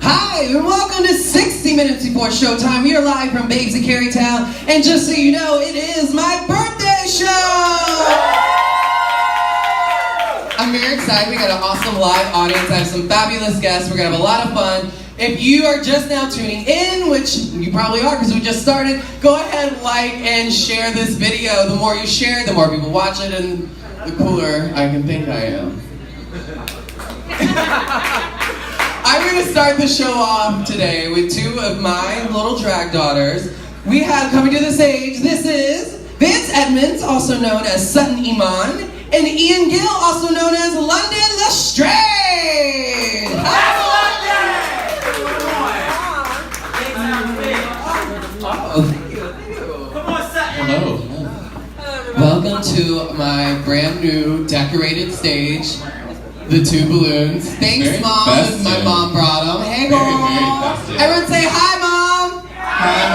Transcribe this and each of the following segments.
Hi, and welcome to 60 Minutes Before Showtime. We are live from Babes in Carytown, and just so you know, it is my birthday show! I'm very excited. We got an awesome live audience. I have some fabulous guests. We're going to have a lot of fun. If you are just now tuning in, which you probably are because we just started, go ahead, like, and share this video. The more you share, the more people watch it, and the cooler I can think I am. I'm going to start the show off today with two of my little drag daughters. We have coming to the stage, this is Vance Edmonds, also known as Sutton Iman, and Ian Gill, also known as London Lestrade. Hi, London! Oh, thank you. Come on, Sutton. Hello. Welcome to my brand new decorated stage. The two balloons. Thanks, very Mom. Festive. My mom brought them. Hey, Mom. Everyone say hi, Mom. Hi,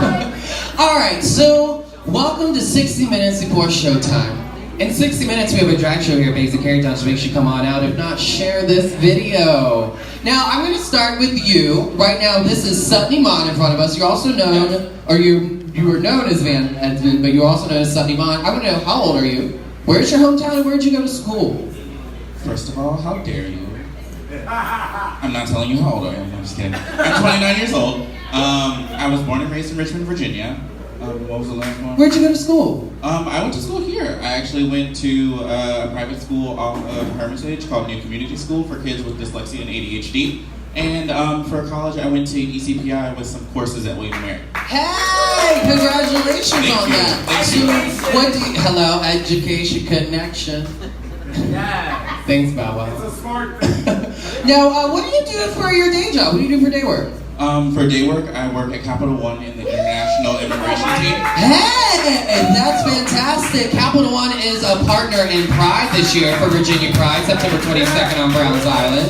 Mom. All right, so welcome to 60 Minutes Before Showtime. In 60 minutes, we have a drag show here at Babes in Carytown, so make sure you come on out. If not, share this video. Now, I'm going to start with you. Right now, this is Sutton Iman in front of us. You're also known, or you were known as Van Edmond, but you're also known as Sutton Iman. I want to know, how old are you? Where's your hometown, and where did you go to school? First of all, how dare you? I'm not telling you how old I am, I'm just kidding. I'm 29 years old. I was born and raised in Richmond, Virginia. What was the last one? Where'd you go to school? I went to school here. I actually went to a private school off of Hermitage called New Community School for kids with dyslexia and ADHD. And for college, I went to ECPI with some courses at William & Mary. Hey, congratulations on that. Thank you. What do you, hello, education connection. Yeah. Thanks, Bow Wow. It's a smart thing. Now, what do you do for your day job? What do you do for day work? For day work, I work at Capital One in the International Immigration Team. Hey, that's fantastic. Capital One is a partner in Pride this year for Virginia Pride, September 22nd on Browns Island.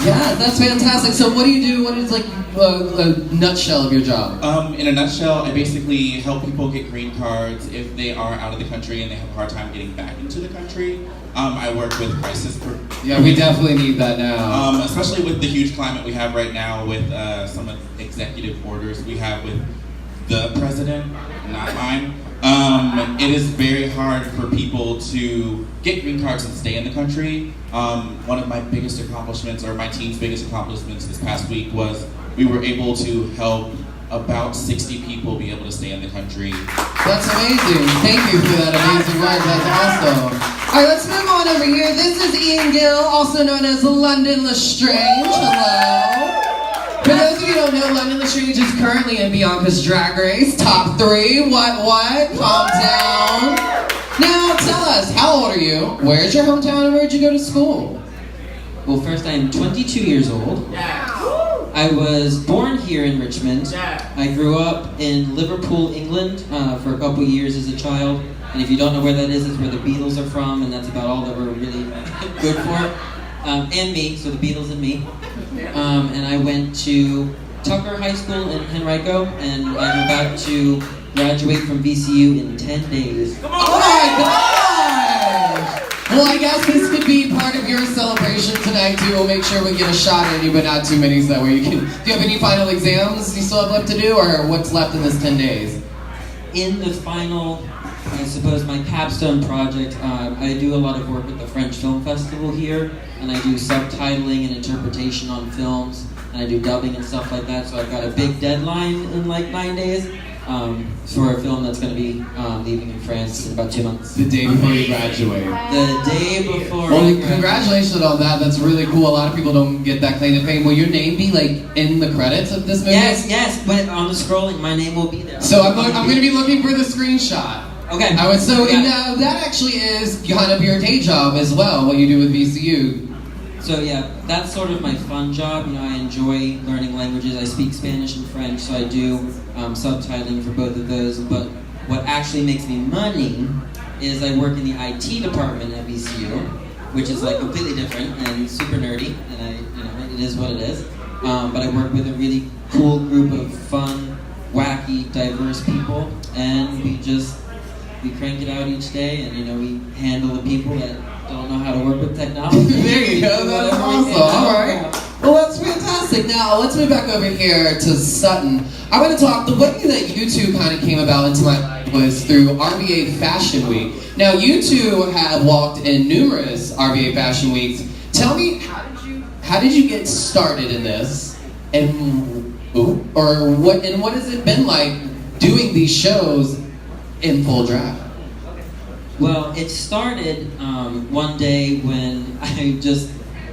Yeah, that's fantastic. So what do you do? What is like a nutshell of your job? In a nutshell, I basically help people get green cards if they are out of the country and they have a hard time getting back into the country. I work with crisis. Yeah, we definitely need that now. Especially with the huge climate we have right now with some executive orders we have with the president, not mine. It is very hard for people to get green cards and stay in the country. One of my biggest accomplishments, or my team's biggest accomplishments this past week was we were able to help about 60 people be able to stay in the country. That's amazing. Thank you for that amazing work. That's awesome. All right, let's move on over here. This is Ian Gill, also known as London Lestrange. Hello. For those of you who don't know, London Lestrange is currently in Bianca's Drag Race Top 3. What? Calm down. Now, tell us, how old are you? Where's your hometown and where'd you go to school? Well, first, I am 22 years old. Yeah. I was born here in Richmond. Yeah. I grew up in Liverpool, England, for a couple years as a child. And if you don't know where that is, it's where the Beatles are from, and that's about all that we're really good for. And me, so the Beatles and me. And I went to Tucker High School in Henrico, and I'm about to graduate from VCU in 10 days. Oh my gosh! Well, I guess this could be part of your celebration tonight too. We'll make sure we get a shot at you, but not too many, so that way you can. Do you have any final exams you still have left to do, or what's left in this 10 days? In the final, I suppose, my capstone project, I do a lot of work with the French Film Festival here, and I do subtitling and interpretation on films, and I do dubbing and stuff like that, so I've got a big deadline in like 9 days for a film that's going to be leaving in France in about 2 months. The day before you graduate. The day before Well, I graduate. congratulations on that. That's really cool. A lot of people don't get that claim to fame. Will your name be like in the credits of this movie? Yes, but on the scrolling, my name will be there. So I'm going to be looking for the screenshot. Okay. And that actually is kind of your day job as well, what you do with VCU. So yeah, that's sort of my fun job. You know, I enjoy learning languages. I speak Spanish and French, so I do subtitling for both of those. But what actually makes me money is I work in the IT department at VCU, which is like completely different and super nerdy, and it is what it is. But I work with a really cool group of fun, wacky, diverse people, and we crank it out each day, and we handle the people that don't know how to work with technology. There you go, that's awesome. All right. Well, that's fantastic. but now let's move back over here to Sutton. I want to talk, the way that you two kind of came about into my life was through RVA Fashion Week. Now, you two have walked in numerous RVA Fashion Weeks. Tell me, how did you get started in this? And what has it been like doing these shows in full drag? Well, it started one day when I just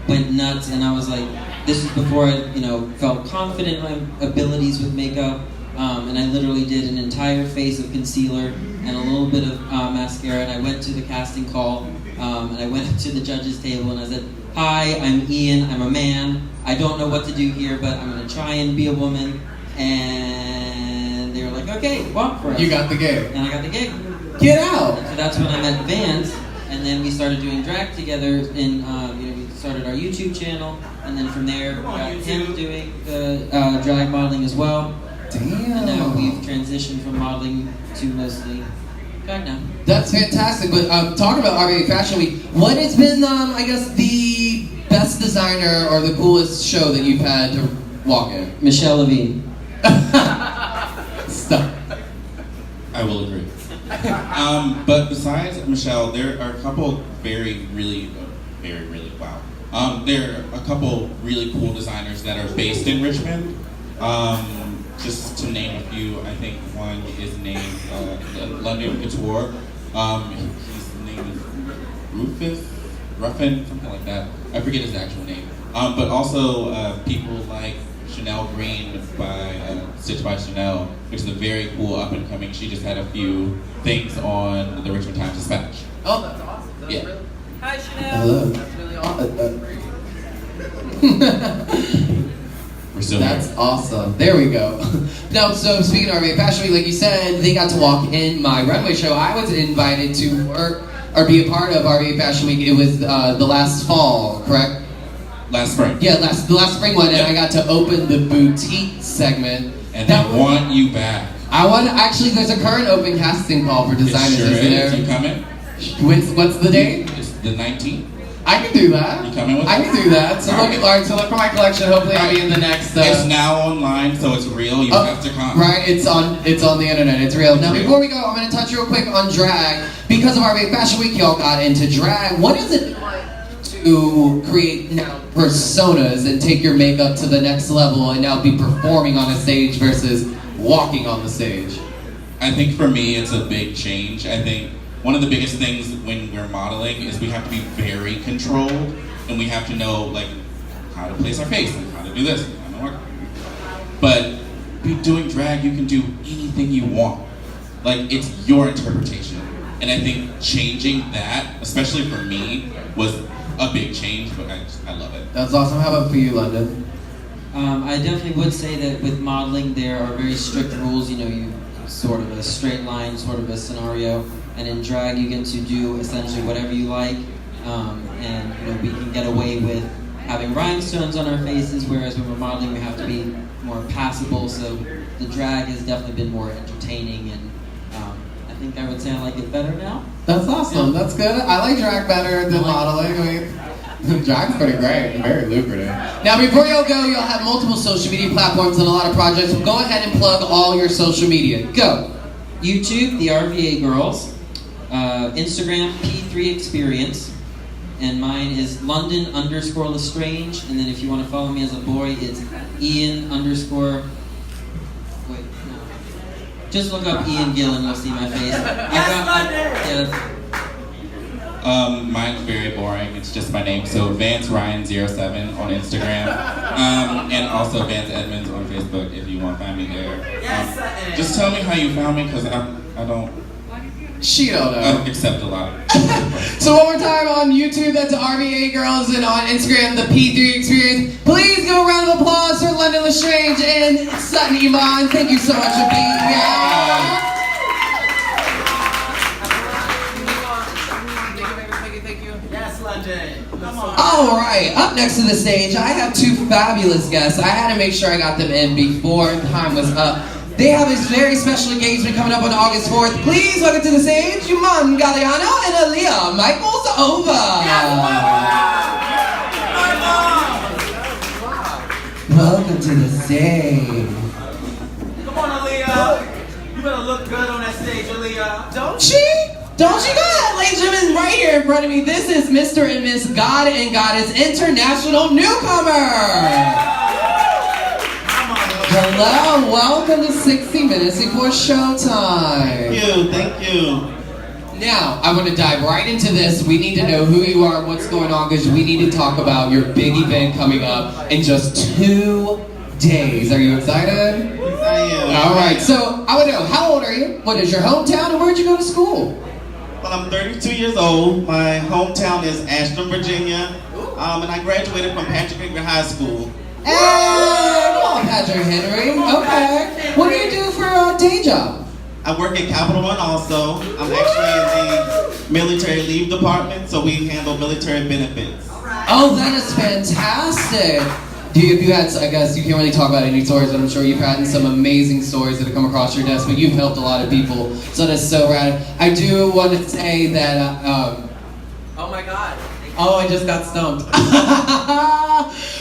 went nuts, and I was like, this was before I, felt confident in my abilities with makeup, and I literally did an entire face of concealer and a little bit of mascara, and I went to the casting call, and I went to the judges table, and I said, hi, I'm Ian, I'm a man, I don't know what to do here, but I'm going to try and be a woman, and they were like, okay, walk for us. You got the gig. And I got the gig. Get out! And so that's when I met Vance, and then we started doing drag together, and we started our YouTube channel, and then from there we got him doing the drag modeling as well. Damn! And now we've transitioned from modeling to mostly drag now. That's fantastic, but talking about RVA Fashion Week, what has been, I guess, the best designer or the coolest show that you've had to walk in? Michelle Levine. Stop. I will agree. But besides Michelle, there are a couple there are a couple really cool designers that are based in Richmond. Just to name a few, I think one is named London Couture. His name is Ruffin, something like that. I forget his actual name. But also people like Chanel Green Stitched by Chanel, which is a very cool up and coming. She just had a few things on the Richmond Times Dispatch. Oh, that's awesome. That's Yeah. really... Hi, Chanel. Hello. That's really awesome. We're still That's here. awesome. There we go. Now, so speaking of RVA Fashion Week, like you said, they got to walk in my runway show. I was invited to work or be a part of RVA Fashion Week. It was the last fall, correct? Last spring. Yeah, the last spring one, and Yep. I got to open the boutique segment. And they want you back. Actually, there's a current open casting call for designers, It sure isn't there? is. You coming? What's the date? It's the 19th. I can do that. You coming with I us? can do that. So look for my collection. Hopefully, I'll be in the next. It's now online, so it's real. You have to come. Right, it's on the internet. It's real. Now, real. before we go, I'm going to touch real quick on drag. Because of RVA Fashion Week, y'all got into drag. What is it like to create now personas and take your makeup to the next level and now be performing on a stage versus walking on the stage? I think for me, it's a big change. I think one of the biggest things when we're modeling is we have to be very controlled, and we have to know like how to place our face and how to do this and how to work. But doing drag, you can do anything you want. Like, it's your interpretation. And I think changing that, especially for me, was a big change, but I love it. That's awesome. How about for you, London? I definitely would say that with modeling, there are very strict rules. You sort of a straight line, sort of a scenario. And in drag, you get to do essentially whatever you like, and we can get away with having rhinestones on our faces, whereas when we're modeling, we have to be more passable. So the drag has definitely been more entertaining, and I think I would say I like it better now. That's awesome. That's good. I like drag better than modeling. I mean, drag's pretty great and very lucrative. Now, before y'all go, y'all have multiple social media platforms and a lot of projects. So go ahead and plug all your social media. Go. YouTube, the RVA Girls. Instagram, P3 Experience, and mine is London_Lestrange, and then if you want to follow me as a boy, it's Ian_. Wait, no. Just look up Ian Gill and you'll see my face. Mine's very boring. It's just my name. So Vance Ryan07 on Instagram, and also Vance Edmonds on Facebook if you want to find me there. Just tell me how you found me, because I don't. She don't know. Accept a lot. So one more time on YouTube, that's RVA Girls, and on Instagram, the P3 Experience. Please give a round of applause for London Lestrange and Sutton Iman. Thank you so much for being here. Thank you. Yes, London. Come on. All right, up next to the stage, I have two fabulous guests. I had to make sure I got them in before time was up. They have this very special engagement coming up on August 4th. Please welcome to the stage, Iman Galliano and Aaliyah Michaels-Ova. Welcome. to the stage. Come on, Aaliyah. You better look good on that stage, Aaliyah. Don't she? Don't you got, ladies and gentlemen, right here in front of me, this is Mr. and Miss God and Goddess International Newcomer. Hello, welcome to 60 Minutes Before Showtime. Thank you. Now, I want to dive right into this. We need to know who you are, what's going on, because we need to talk about your big event coming up in just 2 days. Are you excited? I am. All right, so I want to know, how old are you? What is your hometown, and where did you go to school? Well, I'm 32 years old. My hometown is Ashton, Virginia. And I graduated from Patrick Henry High School. Hey, come on, Patrick Henry. Okay. What do you do for a day job? I work at Capital One also. I'm actually in the military leave department, so we handle military benefits. Oh, that is fantastic. Have you had, I guess you can't really talk about any stories, but I'm sure you've had some amazing stories that have come across your desk, but you've helped a lot of people, so that's so rad. I do want to say that, oh my God. Oh, I just got stumped.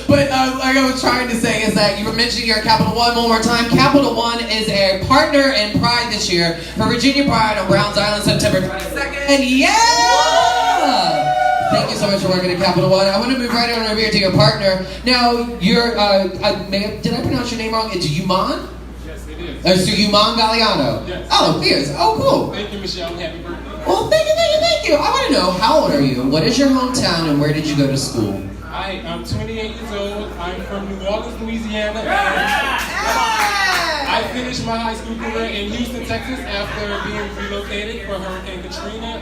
But like I was trying to say is that you were mentioning you're at Capital One one more time. Capital One is a partner in Pride this year for Virginia Pride on Browns Island, September 22nd. And yeah! Thank you so much for working at Capital One. I want to move right on over here to your partner. Now, you're, did I pronounce your name wrong? It's Yuman? Yes, it is. So Yuman Galliano? Yes. Oh, fierce. Oh, cool. Thank you, Michelle. Happy birthday. Well, thank you. I want to know, how old are you? What is your hometown and where did you go to school? I'm 28 years old. I'm from New Orleans, Louisiana. And I finished my high school career in Houston, Texas after being relocated for Hurricane Katrina.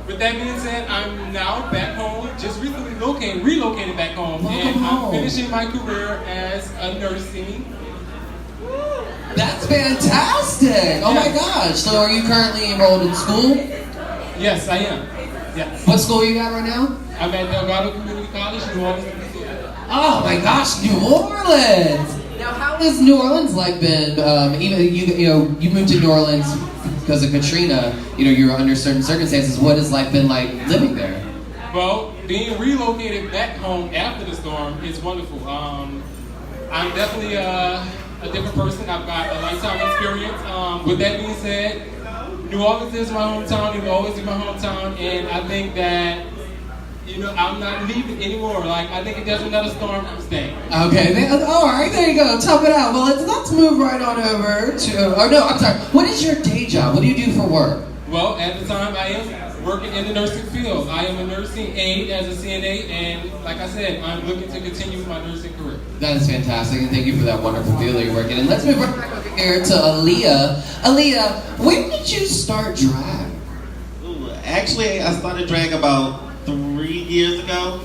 With that being said, I'm now back home, just recently relocated back home. And I'm finishing my career as a nursing. That's fantastic! Oh my gosh! So are you currently enrolled in school? Yes, I am. Yes. What school are you at right now? I'm at Delgado Community College, New Orleans, Louisiana. Oh my gosh, New Orleans! Now, how has New Orleans like been? Even you moved to New Orleans because of Katrina. You were under certain circumstances. What has life been like living there? Well, being relocated back home after the storm is wonderful. I'm definitely a different person. I've got a lifetime experience. With that being said, New Orleans is my hometown. It will always be my hometown, and I think that I'm not leaving anymore. Like, I think if there's another storm, I'm staying. Okay. All right. There you go. Tough it out. Well, let's move right on over to. Oh no, I'm sorry. What is your day job? What do you do for work? Well, at the time, I am working in the nursing field. I am a nursing aide as a CNA, and like I said, I'm looking to continue my nursing career. That is fantastic, and thank you for that wonderful field that you're working in. Let's move right back over here to Aaliyah. Aaliyah, when did you start drag? Ooh, actually, I started drag about 3 years ago.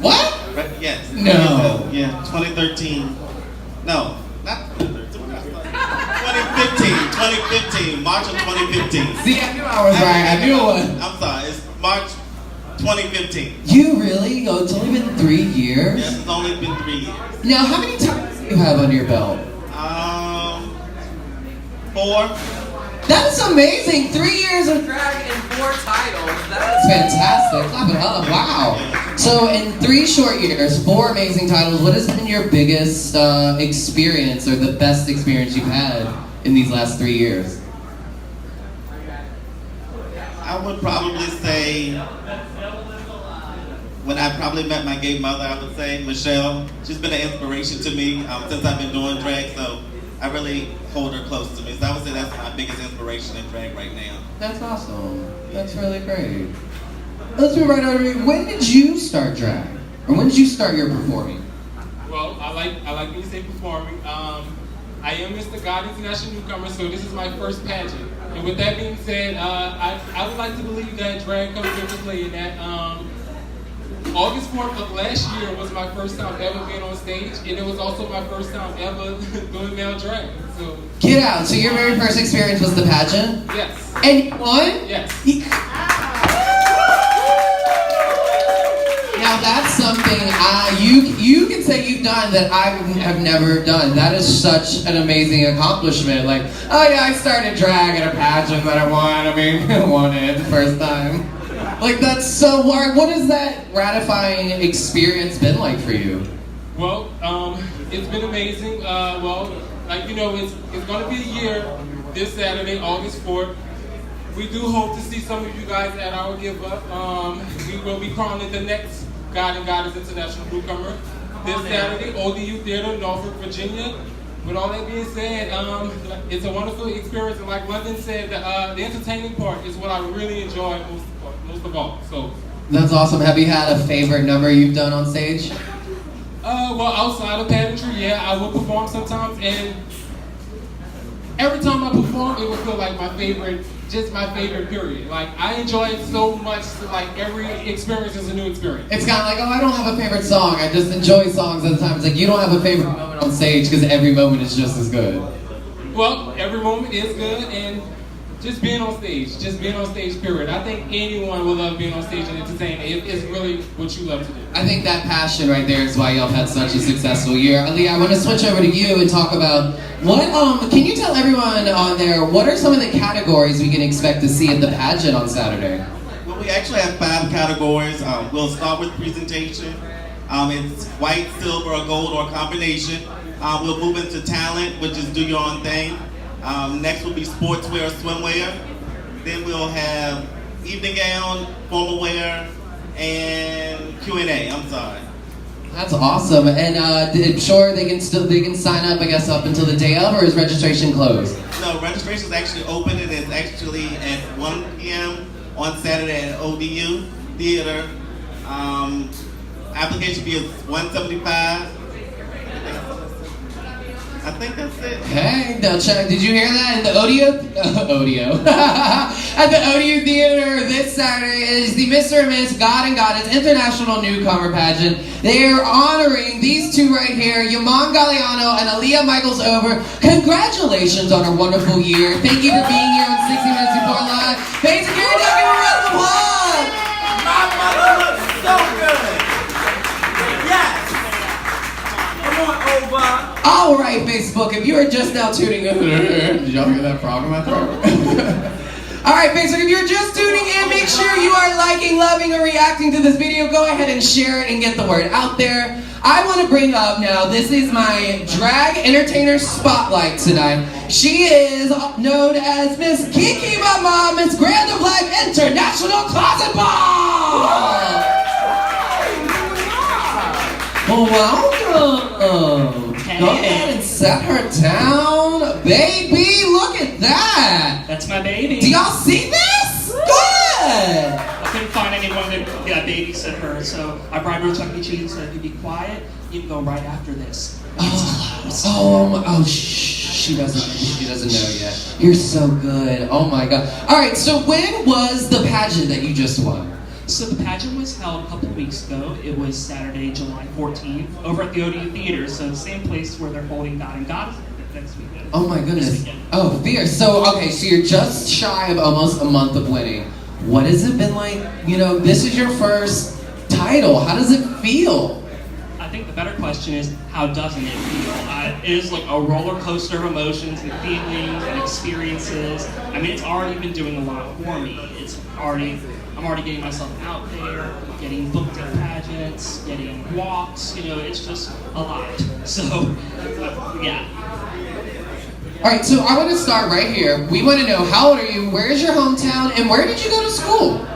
What? Yes. No. Yeah, 2013. No, not 2013. 2015, March of 2015. See, I knew I was right. I knew it was. I'm sorry, it's March 2015. You really? Oh, it's only been 3 years? Yes, it's only been 3 years. Now, how many titles do you have under your belt? 4. That is amazing. 3 years of drag and 4 titles. That is fantastic. Clap it up. Wow. So in 3 short years, 4 amazing titles, what has been your biggest experience or the best experience you've had in these last 3 years? I would probably say when I probably met my gay mother, I would say Michelle. She's been an inspiration to me since I've been doing drag, so I really hold her close to me. So I would say that's my biggest inspiration in drag right now. That's awesome. That's really great. Let's move right over here. When did you start drag? Or when did you start your performing? Well, I like when you say performing. I am Mr. God International Newcomer, so this is my first pageant. And with that being said, I would like to believe that drag comes into play in that. August 4th of last year was my first time ever being on stage, and it was also my first time ever doing male drag. So Get out. So your very first experience was the pageant? yes. And you won? Yes. Now that's something you can say you've done that I have never done. That is such an amazing accomplishment. Like, oh yeah, I started drag at a pageant that I won. I mean, I won it the first time. Like, that's so hard. What has that gratifying experience been like for you? Well, it's been amazing. Like you know, it's going to be a year this Saturday, August 4th. We do hope to see some of you guys at our give up. We will be crowning the next God and Goddess International Newcomer this Saturday, ODU Theater, Norfolk, Virginia. With all that being said, it's a wonderful experience, and like London said, the entertaining part is what I really enjoy most of all. So that's awesome. Have you had a favorite number you've done on stage? Well, outside of pageantry, yeah, I will perform sometimes, and every time I perform, it will feel like my favorite period. Like, I enjoy it so much, like, every experience is a new experience. It's kind of like, oh, I don't have a favorite song, I just enjoy songs at the time. It's like, you don't have a favorite moment on stage because every moment is just as good. Well, every moment is good, and just being on stage, period. I think anyone will love being on stage and entertaining. It's really what you love to do. I think that passion right there is why y'all have had such a successful year. Aaliyah, I want to switch over to you and talk about can you tell everyone on there, what are some of the categories we can expect to see at the pageant on Saturday? Well, we actually have 5 categories. We'll start with presentation. It's white, silver, or gold, or a combination. We'll move into talent, which is do your own thing. Next will be sportswear, swimwear. Then we'll have evening gown, formal wear, and Q&A. I'm sorry. That's awesome. And I'm sure they can sign up, I guess, up until the day of, or is registration closed? No, registration is actually open, and it's actually at 1 p.m. on Saturday at ODU Theater. Application fee is $175. I think that's it. Hey, now check. Did you hear that? In the at the ODU Theater this Saturday is the Mr. and Miss God and Goddess International Newcomer Pageant. They are honoring these two right here, Yaman Galliano and Aaliyah Michaels Over. Congratulations on a wonderful year. Thank you for being here on 60 Minutes Before Live. Thanks again, give a round of applause. My mother looks so good. Yes. Come on, Over. All right, Facebook, if you are just now tuning in, did y'all hear that frog in my throat? All right, Facebook, if you're just tuning in, make sure you are liking, loving, or reacting to this video. Go ahead and share it and get the word out there. I want to bring up now, this is my drag entertainer spotlight tonight. She is known as Miss Kiki Mama, Miss Grand of Life International Closet Ball. Welcome. Go ahead and set her down. Baby, look at that. That's my baby. Do y'all see this? Good. I couldn't find anyone that babysit her, so I bribed her to Chuck E. Cheese and said, if you be quiet, you can go right after this. She doesn't know yet. You're so good. Oh my God. All right, so when was the pageant that you just won? So the pageant was held a couple of weeks ago. It was Saturday, July 14th, over at the ODU Theater, so the same place where they're holding God and Goddess next weekend. Oh my goodness. Oh, fierce. So you're just shy of almost a month of winning. What has it been like? You know, this is your first title. How does it feel? I think the better question is, how doesn't it feel? It is like a roller coaster of emotions and feelings and experiences. I mean, it's already been doing a lot for me. I'm already getting myself out there, getting booked at pageants, getting walks, it's just a lot. So, yeah. All right, so I want to start right here. We want to know, how old are you, where is your hometown, and where did you go to school?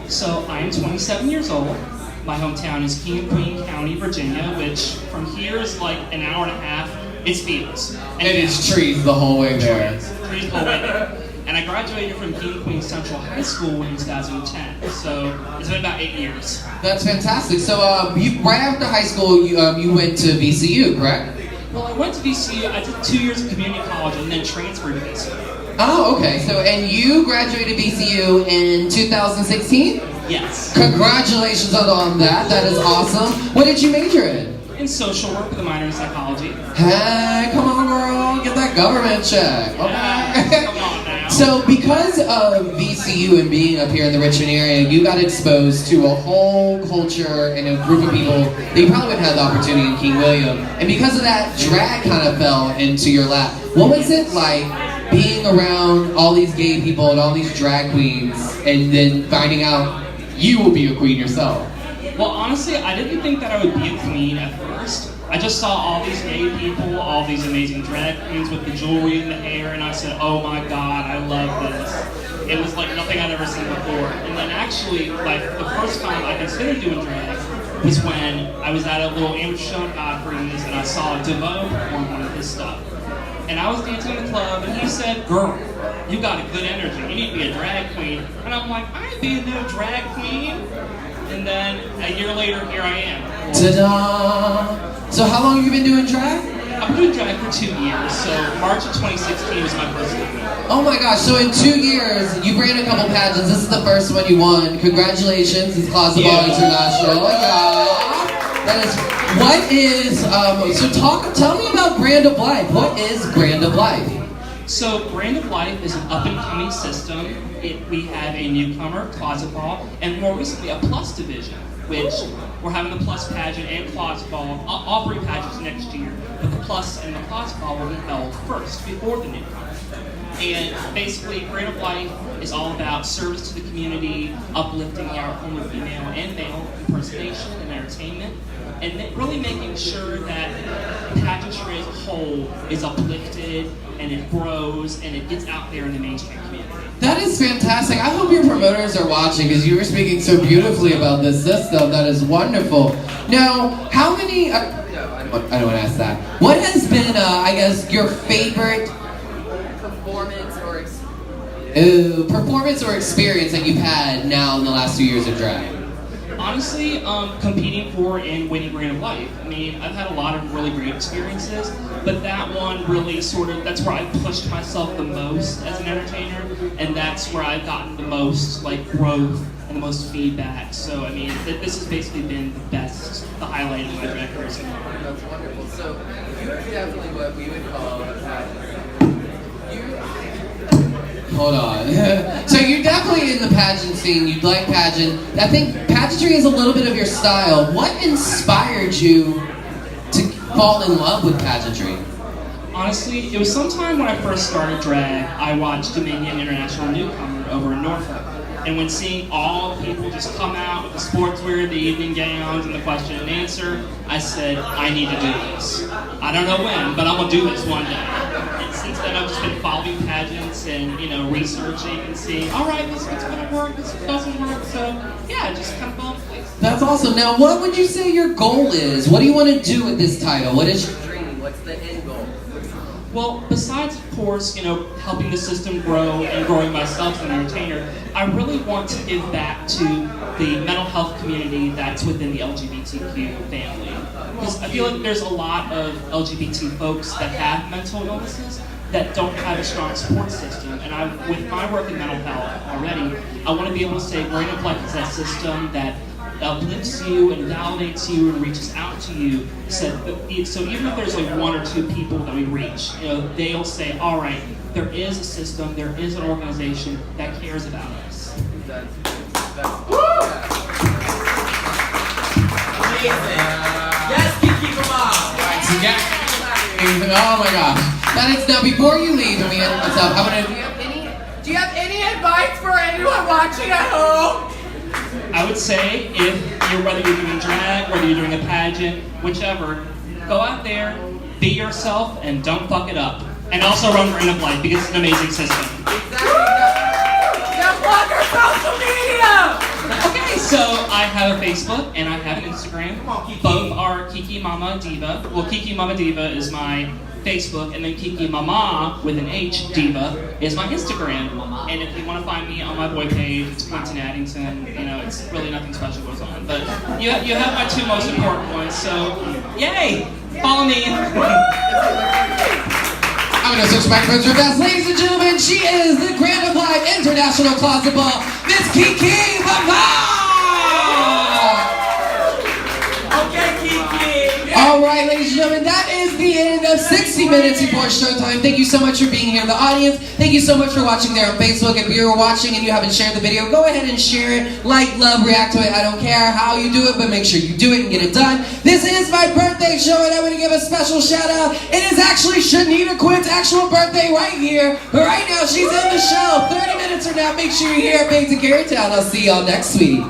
So, I am 27 years old. My hometown is King and Queen County, Virginia, which from here is like an hour and a half. It's fields. And it's trees the whole way there. Trees the whole way there. And I graduated from King and Queen Central High School in 2010. So it's been about 8 years. That's fantastic. So right after high school, you went to VCU, correct? Well, I went to VCU. I did 2 years of community college and then transferred to VCU. Oh, okay. So, and you graduated VCU in 2016? Yes. Congratulations on that. That is awesome. What did you major in? In social work with a minor in psychology. Hey, come on, girl. Get that government check. Okay. Yeah, come on now. So, because of VCU and being up here in the Richmond area, you got exposed to a whole culture and a group of people that you probably wouldn't have the opportunity in King William. And because of that, drag kind of fell into your lap. What was it like being around all these gay people and all these drag queens and then finding out you will be a queen yourself? Well, honestly, I didn't think that I would be a queen at first. I just saw all these gay people, all these amazing drag queens with the jewelry and the hair, and I said, oh my god, I love this. It was like nothing I'd ever seen before. And then actually, like, the first time I considered doing drag was when I was at a little amateur show at Godfrey's, and I saw DeVoe perform one of his stuff. And I was dancing in the club, and he said, girl, you got a good energy, you need to be a drag queen. And I'm like, I ain't being no drag queen. And then a year later, here I am. Ta-da! So how long have you been doing drag? I've been doing drag for 2 years, so March of 2016 was my first year. Oh my gosh, so in 2 years, you ran a couple pageants. This is the first one you won. Congratulations, it's Closet Ball International. Yeah. That is, what is, tell me about Brand of Life. What is Brand of Life? So Brand of Life is an up-and-coming system. We have a newcomer, Closet Ball, and more recently a Plus division, which we're having the Plus pageant and Closet Ball, all 3 pageants next year. But the Plus and the Closet Ball will be held first, before the newcomer. And basically, Brand of Life is all about service to the community, uplifting our former female and male impersonation and entertainment, and really making sure that pageantry as a whole is uplifted and it grows and it gets out there in the mainstream community. That is fantastic. I hope your promoters are watching because you were speaking so beautifully about this system. That is wonderful. Now, how many... I don't want to ask that. What has been, I guess, your favorite performance or experience that you've had now in the last 2 years of drag? Honestly, competing for and winning Brand of Life. I mean, I've had a lot of really great experiences, but that one really that's where I pushed myself the most as an entertainer, and that's where I've gotten the most, like, growth and the most feedback. So, I mean, this has basically been the highlight of my drag career so far. That's wonderful. So, you're definitely what we would call a pageant. Hold on. So you're definitely in the pageant scene. You like pageant. I think pageantry is a little bit of your style. What inspired you to fall in love with pageantry? Honestly, it was sometime when I first started drag, I watched Dominion International Newcomer over in Norfolk. And when seeing all the people just come out with the sportswear, the evening gowns, and the question and answer, I said, I need to do this. I don't know when, but I'm going to do this one day. And since then, I've just been following pageants and, researching and seeing, all right, this one's going to work, this one doesn't work. So, yeah, just kind of fall in place. That's awesome. Now, what would you say your goal is? What do you want to do with this title? What is your dream? What's the end goal? Well, besides, of course, helping the system grow and growing myself as an entertainer, I really want to give back to the mental health community that's within the LGBTQ family. Because I feel like there's a lot of LGBT folks that have mental illnesses that don't have a strong support system. And with my work in mental health already, I want to be able to say Brand of Life is that system that uplifts you and validates you and reaches out to you. So even if there's like 1 or 2 people that we reach, they'll say, all right, there is a system, there is an organization that cares about us. Amazing. Yes, Kiki, come on. Oh my gosh. Now before you leave, and we end this up, do you have any advice for anyone watching at home? I would say whether you're doing drag, whether you're doing a pageant, whichever, go out there, be yourself, and don't fuck it up. And also run Brand of Life because it's an amazing system. Exactly. Now plug your social media! Okay, so I have a Facebook and I have an Instagram. Both are Kiki Mama Diva. Well, Kiki Mama Diva is my Facebook, and then Kiki Mama with an H, Diva, is my Instagram. And if you want to find me on my boy page, it's Quentin Addington. It's really nothing special goes on. But you have my 2 most important ones, so yay! Follow me. I'm going to switch microphones real fast. Ladies and gentlemen, she is the Brand of Life International Closet Ball, Miss Kiki Mama! All right, ladies and gentlemen, that is the end of 60 Minutes Before Showtime. Thank you so much for being here in the audience. Thank you so much for watching there on Facebook. If you're watching and you haven't shared the video, go ahead and share it. Like, love, react to it. I don't care how you do it, but make sure you do it and get it done. This is my birthday show, and I want to give a special shout out. It is actually Shanita Quinn's actual birthday right here. But right now, she's in the show. 30 minutes from now, make sure you're here at Big to Carytown. I'll see y'all next week.